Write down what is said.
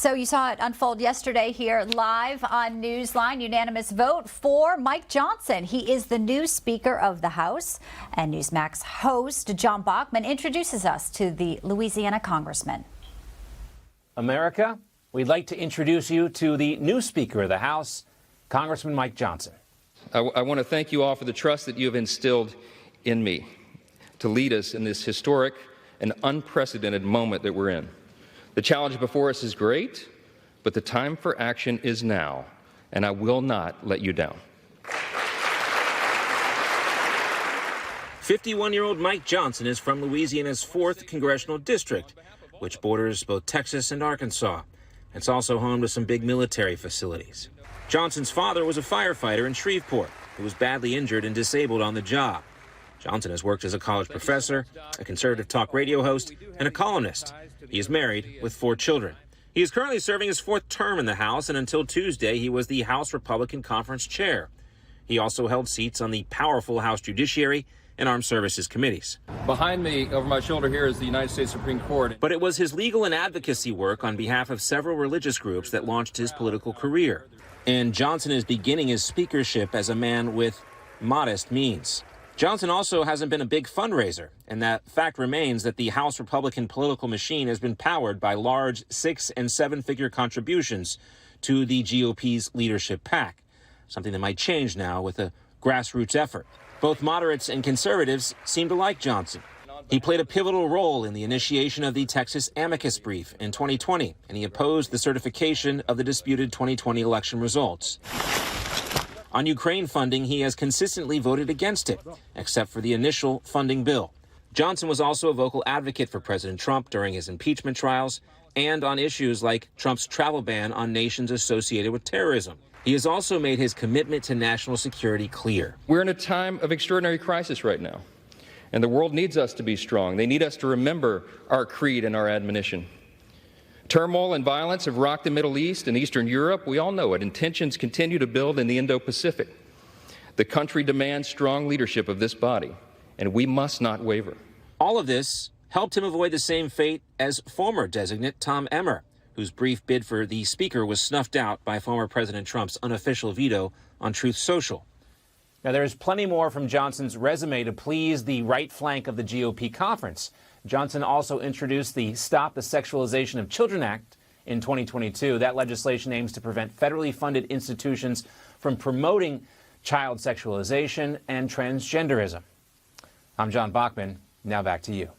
So you saw it unfold yesterday here live on Newsline. Unanimous vote for Mike Johnson. He is the new Speaker of the House. And Newsmax host John Bachman introduces us to the Louisiana congressman. America, we'd like to introduce you to the new Speaker of the House, Congressman Mike Johnson. I want to thank you all for the trust that you have instilled in me to lead us in this historic and unprecedented moment that we're in. The challenge before us is great, but the time for action is now, and I will not let you down. 51-year-old Mike Johnson is from Louisiana's 4th Congressional District, which borders both Texas and Arkansas. It's also home to some big military facilities. Johnson's father was a firefighter in Shreveport who was badly injured and disabled on the job. Johnson has worked as a college professor, a conservative talk radio host, and a columnist. He is married with 4 children. He is currently serving his 4th term in the House, and until Tuesday, he was the House Republican Conference chair. He also held seats on the powerful House Judiciary and Armed Services Committees. Behind me, over my shoulder here, is the United States Supreme Court. But it was his legal and advocacy work on behalf of several religious groups that launched his political career. And Johnson is beginning his speakership as a man with modest means. Johnson also hasn't been a big fundraiser, and that fact remains that the House Republican political machine has been powered by large 6- and 7-figure contributions to the GOP's leadership PAC, something that might change now with a grassroots effort. Both moderates and conservatives seem to like Johnson. He played a pivotal role in the initiation of the Texas amicus brief in 2020, and he opposed the certification of the disputed 2020 election results. On Ukraine funding, he has consistently voted against it, except for the initial funding bill. Johnson was also a vocal advocate for President Trump during his impeachment trials and on issues like Trump's travel ban on nations associated with terrorism. He has also made his commitment to national security clear. We're in a time of extraordinary crisis right now, and the world needs us to be strong. They need us to remember our creed and our admonition. Turmoil and violence have rocked the Middle East and Eastern Europe. We all know it, and tensions continue to build in the Indo-Pacific. The country demands strong leadership of this body, and we must not waver. All of this helped him avoid the same fate as former designate Tom Emmer, whose brief bid for the Speaker was snuffed out by former President Trump's unofficial veto on Truth Social. Now, there is plenty more from Johnson's resume to please the right flank of the GOP conference. Johnson also introduced the Stop the Sexualization of Children Act in 2022. That legislation aims to prevent federally funded institutions from promoting child sexualization and transgenderism. I'm John Bachman. Now back to you.